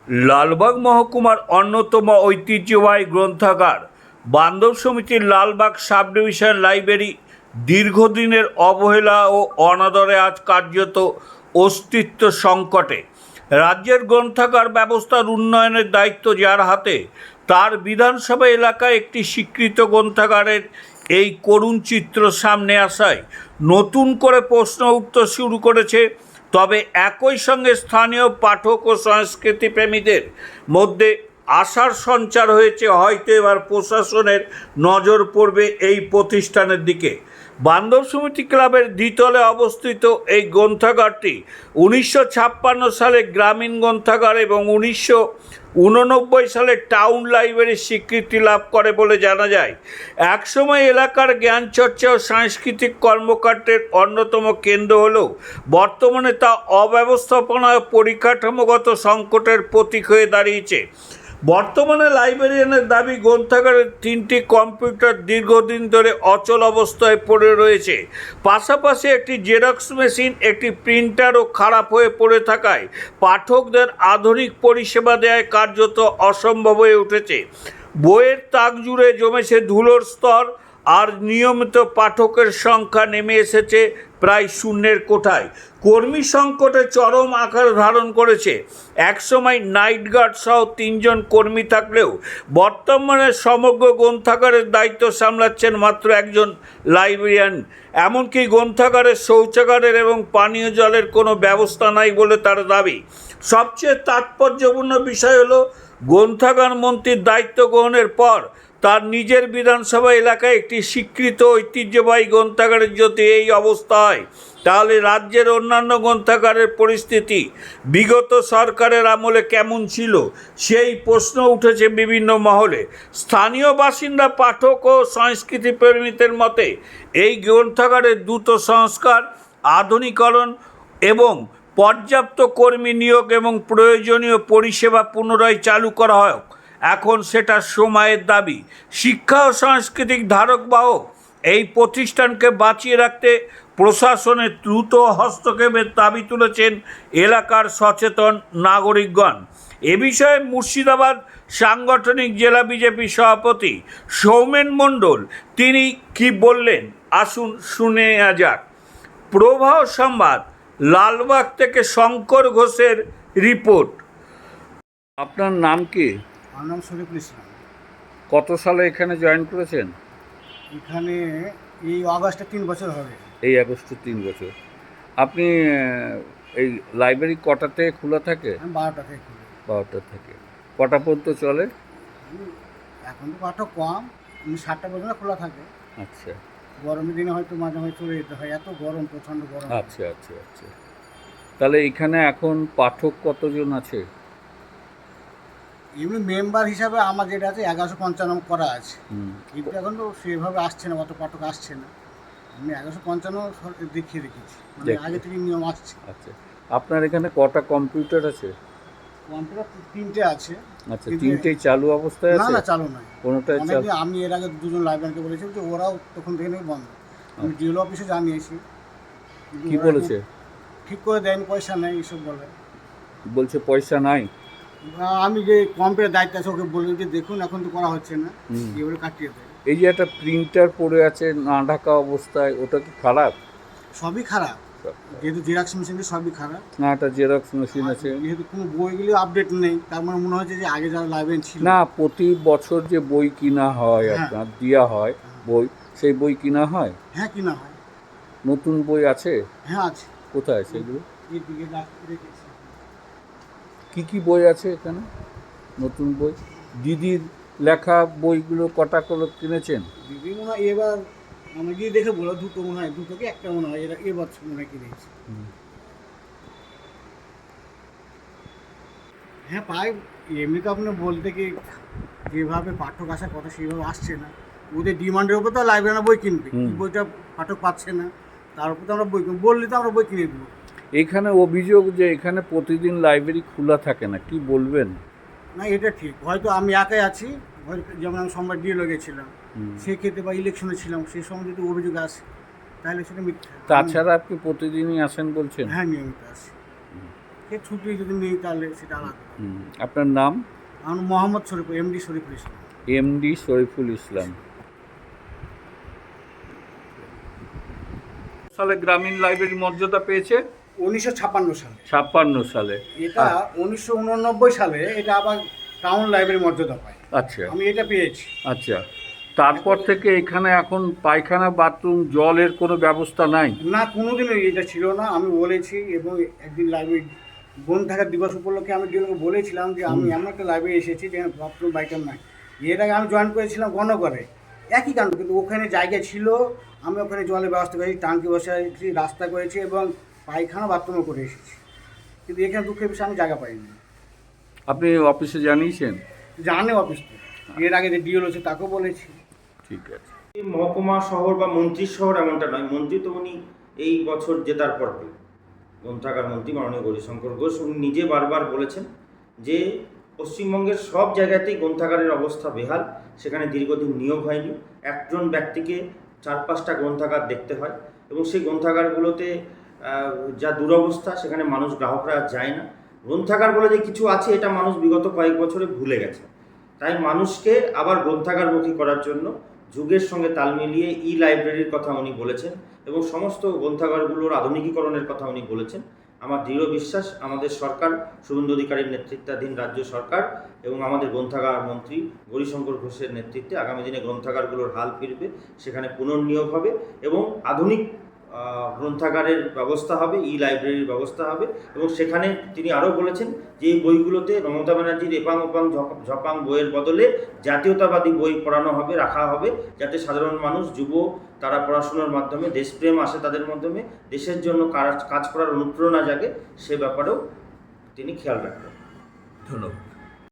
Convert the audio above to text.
লালবাগ মহকুমার অন্যতম ঐতিহ্যবাহী গ্রন্থাগার বান্ধব সমিতির লালবাগ সাব ডিভিশন লাইব্রেরি দীর্ঘদিনের অবহেলা ও অনাদরে আজ কার্যত অস্তিত্ব সংকটে। রাজ্যের গ্রন্থাগার ব্যবস্থার উন্নয়নের দায়িত্ব যার হাতে, তার বিধানসভা এলাকায় একটি স্বীকৃত গ্রন্থাগারের এই করুণ চিত্র সামনে আসায় নতুন করে প্রশ্ন উঠতে শুরু করেছে। তবে একই সঙ্গে স্থানীয় পাঠক ও সংস্কৃতি প্রেমীদের মধ্যে আশার সঞ্চার হয়েছে, হয়তো এবার প্রশাসনের নজর পড়বে এই প্রতিষ্ঠানের দিকে। বান্ধব সমিতি ক্লাবের দ্বিতলে অবস্থিত এই গ্রন্থাগারটি 1956 সালে গ্রামীণ গ্রন্থাগার এবং 1989 সালে টাউন লাইব্রেরির স্বীকৃতি লাভ করে বলে জানা যায়। একসময় এলাকার জ্ঞান চর্চা ও সাংস্কৃতিক কর্মকাণ্ডের অন্যতম কেন্দ্র হলেও বর্তমানে তা অব্যবস্থাপনা ও পরিকাঠামোগত সংকটের প্রতীক হয়ে দাঁড়িয়েছে। বর্তমানে লাইব্রেরিয়ানের দাবি, গ্রন্থাগারের 3টি কম্পিউটার দীর্ঘদিন ধরে অচল অবস্থায় পড়ে রয়েছে। পাশাপাশি একটি জেরক্স মেশিন, একটি প্রিন্টারও খারাপ হয়ে পড়ে থাকায় পাঠকদের আধুনিক পরিষেবা দেওয়ায় কার্যত অসম্ভব হয়ে উঠেছে। বইয়ের তাক জুড়ে জমেছে ধুলোর স্তর, আর নিয়মিত পাঠকের সংখ্যা নেমে এসেছে প্রায় শূন্যের কোঠায়। কর্মী সংকটে চরম আকার ধারণ করেছে। একসময় নাইট গার্ড সহ 3 জন কর্মী থাকলেও বর্তমানে সমগ্র গ্রন্থাগারের দায়িত্ব সামলাচ্ছেন মাত্র একজন লাইব্রেরিয়ান। এমনকি গ্রন্থাগারের শৌচাগারের এবং পানীয় জলের কোনো ব্যবস্থা নাই বলে তার দাবি। সবচেয়ে তাৎপর্যপূর্ণ বিষয় হলো, গ্রন্থাগার মন্ত্রীর দায়িত্ব গ্রহণের পর তার নিজের বিধানসভা এলাকায় একটি স্বীকৃত ঐতিহ্যবাহী গ্রন্থাগারের যদি এই অবস্থা হয়, তাহলে রাজ্যের অন্যান্য গ্রন্থাগারের পরিস্থিতি বিগত সরকারের আমলে কেমন ছিল সেই প্রশ্ন উঠেছে বিভিন্ন মহলে। স্থানীয় বাসিন্দা, পাঠক ও সংস্কৃতি প্রেমীদের মতে এই গ্রন্থাগারের দ্রুত সংস্কার, আধুনিকরণ এবং পর্যাপ্ত কর্মী নিয়োগ এবং প্রয়োজনীয় পরিষেবা পুনরায় চালু করা হোক, এখন সেটা সময়ের দাবি। শিক্ষা ও সাংস্কৃতিক ধারক বাহক এই প্রতিষ্ঠানকে বাঁচিয়ে রাখতে প্রশাসনের দ্রুত হস্তক্ষেপের দাবি তুলেছেন এলাকার সচেতন নাগরিকগণ। এ বিষয়ে মুর্শিদাবাদ সাংগঠনিক জেলা বিজেপি সভাপতি সৌমেন মণ্ডল তিনি কি বললেন, আসুন শুনে যাক। প্রবাহ সংবাদ, লালবাগ থেকে শঙ্কর ঘোষের রিপোর্ট। আপনার নাম কি? আমার নাম শরীফুল ইসলাম। কত সালে এখানে জয়েন করেছেন? এখানে এই আগস্টে 3 বছর হবে। এই আগস্টে 3 বছর। আপনি এই লাইব্রেরি কটা থেকে খোলা থাকে? আমি 12টা থেকে খুলি। 12টা থেকে কটা পর্যন্ত চলে? এখন তো পাঠক কম, 7টা পর্যন্ত খোলা থাকে। আচ্ছা গরমের দিনে হয়তো মাঝে মাঝে চলে যেতে হয়, এত গরম, প্রচণ্ড গরম। আচ্ছা আচ্ছা আচ্ছা। তাহলে এখানে এখন পাঠক কতজন আছে? এমনি মেম্বার হিসাবে আমার যেটা আছে 1155 করা আছে, কিন্তু এখন তো সেভাবে আসছে না, অত পাঠক আসছে না। আমি 1155 দেখিয়ে রেখেছি, মানে আগে থেকে নিয়ম আসছে। আচ্ছা, আপনার এখানে কটা কম্পিউটার আছে? কম্পিউটার 3টে আছে। আচ্ছা, 3টেই চালু অবস্থায় আছে? না, চালু নয়, কোনোটাই চালু? আমি এর আগে 2জন লাইব্রেরিকে বলেছি যে ওরাও তখন থেকে নেই বন্ধ। আমি ডিএল অফিসে জানিয়েছি, কি বলেছে? ঠিক করে দেয়নি, পয়সা নেই এইসব বলে। বলছে পয়সা নাই। আমি যে কম্পিউটার দায়িত্ব আছে ওকে বললাম যে দেখুন এখন তো করা হচ্ছে না, এবারে কাটিয়ে দেয়। এই যে একটা প্রিন্টার পড়ে আছে না ঢাকা অবস্থায়, ওটা কি খারাপ? সবই খারাপ, যেহেতু জেরক্স মেশিনটি সবই খারাপ। না, একটা জেরক্স মেশিন আছে, যেহেতু কোনো বইগুলি আপডেট নেই, তার মানে মনে হচ্ছে যে আগে যারা লাইব্রেরি ছিল। না, প্রতি বছর যে বই কিনা হয়, আপনার দেওয়া হয় বই, সেই বই কিনা হয়? হ্যাঁ, কিনা হয়। নতুন বই আছে? হ্যাঁ, আছে। কোথায় সেগুলো? এইদিকে রেখেছি। কি কি বই আছে এখানে? নতুন বই, দিদির লেখা বইগুলো কটা করে কিনেছেন? দিদি মনে হয় এবার আমি গিয়ে দেখে বলো, 2টো মনে হয়, 2টো কি একটা মনে হয় এবার মনে হয় কিনেছি। হ্যাঁ, পাই। এমনি তো আপনার বলতে কি, যেভাবে পাঠক আসার কথা সেইভাবে আসছে না। ওদের ডিমান্ডের উপর তো লাইব্রেরিয়ান বই কিনবে, বইটা পাঠক পাচ্ছে না, তার উপর তো আমরা বই বললে তো আমরা বই কিনে দেবো। এখানে অভিযোগ যে এখানে প্রতিদিন লাইব্রেরি খোলা থাকে না, কি বলবেন? না, এটা ঠিক, হয়তো আমি একাই আছি, যেমন আমি সোমবার ডিএলও গেছিলাম, সেক্ষেত্রে বা ইলেকশনে ছিলাম, সেই সময় যদি অভিযোগ আসে তাহলে সেটা মিথ্যা। তাছাড়া আপনি প্রতিদিনই আসেন বলছেন? হ্যাঁ, নিয়মিত আসি। থাকে, ছুটি যদি নেই তাহলে সেটা আলাদা। আপনার নাম? আমার মোহাম্মদ শরীফ, এমডি শরীফুল ইসলাম। এমডি শরীফুল ইসলাম। সালে গ্রামীণ লাইব্রেরি মর্যাদা পেয়েছে 1956 সালে। 56 সালে। এটা 1989 সালে এটা আবার টাউন লাইব্রেরি মর্যাদা পায়। আচ্ছা আমি এটা পেয়েছি। আচ্ছা, তারপর থেকে এখানে এখন পায়খানা, বাথরুম, জলের কোনো ব্যবস্থা নাই? না, কোনোদিনও এটা ছিল না। আমি বলেছি, এবং একদিন লাইব্রেরি গ্রন্থাগার দিবস উপলক্ষে আমি ডিওকে বলেছিলাম যে আমি এমন একটা লাইব্রেরি এসেছি যেখানে বাথরুম বাইটাম নাই। এর আগে আমি জয়েন করেছিলাম গণকরে, একই কাণ্ড, কিন্তু ওখানে জায়গা ছিল। আমি ওখানে জলের ব্যবস্থা করেছি, টাঙ্কি বসাইছি, রাস্তা করেছি এবং পায়খানা বাথরুমও করে এসেছি। কিন্তু এখানে দুঃখের বিষয়ে আমি জায়গা পাইনি। আপনি অফিসে জানিয়েছেন? জানে অফিস তো, এর আগে যে ডিও আছে তাকেও বলেছি। ঠিক আছে। মহকুমা শহর বা মন্ত্রীর শহর এমনটা নয়। মন্ত্রী তো উনি এই বছর জেতার পর গ্রন্থাগার মন্ত্রী মাননীয় গৌরীশঙ্কর ঘোষ উনি নিজে বারবার বলেছেন যে পশ্চিমবঙ্গের সব জায়গাতেই গ্রন্থাগারের অবস্থা বেহাল। সেখানে দীর্ঘদিন নিয়োগ হয়নি, একজন ব্যক্তিকে 4-5টা গ্রন্থাগার দেখতে হয়, এবং সেই গ্রন্থাগারগুলোতে যা দুরবস্থা, সেখানে মানুষ, গ্রাহকরা যায় না। গ্রন্থাগার বলে যে কিছু আছে এটা মানুষ বিগত কয়েক বছরে ভুলে গেছে। তাই মানুষকে আবার গ্রন্থাগারমুখী করার জন্য যুগের সঙ্গে তাল মিলিয়ে লাইব্রেরির কথা উনি বলেছেন, এবং সমস্ত গ্রন্থাগারগুলোর আধুনিকীকরণের কথা উনি বলেছেন। আমার দৃঢ় বিশ্বাস আমাদের সরকার, শুভেন্দু অধিকারীর নেতৃত্বাধীন রাজ্য সরকার এবং আমাদের গ্রন্থাগার মন্ত্রী গৌরীশঙ্কর ঘোষের নেতৃত্বে আগামী দিনে গ্রন্থাগারগুলোর হাল ফিরবে, সেখানে পুনর্নিয়োগ হবে এবং আধুনিক গ্রন্থাগারের ব্যবস্থা হবে, লাইব্রেরির ব্যবস্থা হবে। এবং সেখানে তিনি আরও বলেছেন যে এই বইগুলোতে মমতা ব্যানার্জির এপাং ওপাং ঝপাং বইয়ের বদলে জাতীয়তাবাদী বই পড়ানো হবে, রাখা হবে, যাতে সাধারণ মানুষ, যুব, তারা পড়াশোনার মাধ্যমে দেশপ্রেম আসে, তাদের মাধ্যমে দেশের জন্য কাজ করার অনুপ্রেরণা জাগে। সে ব্যাপারেও তিনি খেয়াল রাখবেন। ধন্যবাদ।